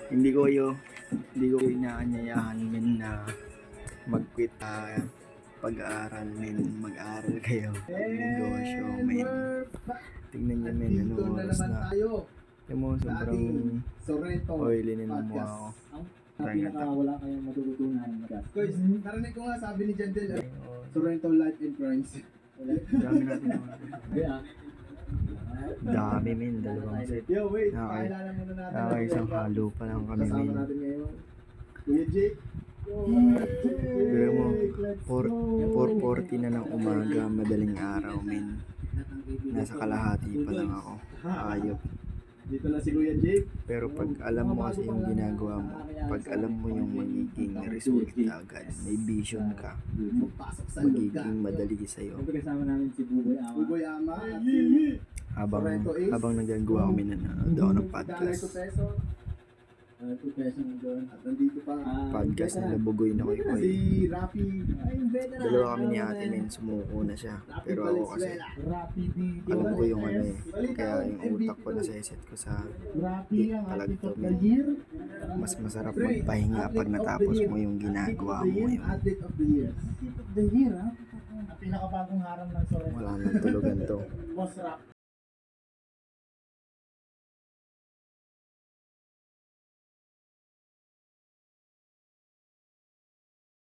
Hindi ko inaanyayahan men na mag-quit pag-aaral men, mag-aaral kayo negosyo men. Tingnan niyo men, anong oras na. Yung mo, sobrang oily na ng mukha ko. Wala kayong matututunan. Guys, narinig ko nga sabi ni Jandel, Sorrento Life in Crimes. Dami natin. Dami men, dalawang set. Yo, wait, pakilala muna natin. Isang halo pa lang kami Kasama men. natin ngayon. Kuya Jake. Pero mo, 4:40 na ng umaga, madaling araw men. Nasa kalahati pa lang ako. Ayop. Dito na si Kuya Jake. Pero pag alam mo kasi yung ginagawa mo, pag alam mo yung magiging resulta agad, may vision ka, Pasok sa lugar. magiging madali sa'yo. Kasama namin si Buboy Ama. Buboy Ama. Habang nagagawa kami na daw ng podcast. Peso na doon. At nandito pa. Podcast na nabugoy na ko yung Si Rafi. Dalawa kami ni Ate Men, sumuko na siya. Pero ako kasi, alam ko yung ano eh. Kaya yung utak ko nasa-set ko sa palagto men. Mas masarap magpahinga pag natapos mo yung ginagawa mo ngayon. Athlete of the Year. Athlete of the Year, ha? Ang pinakabagong harang ng Sorrento. Wala nang tulugan to. Boss Rap.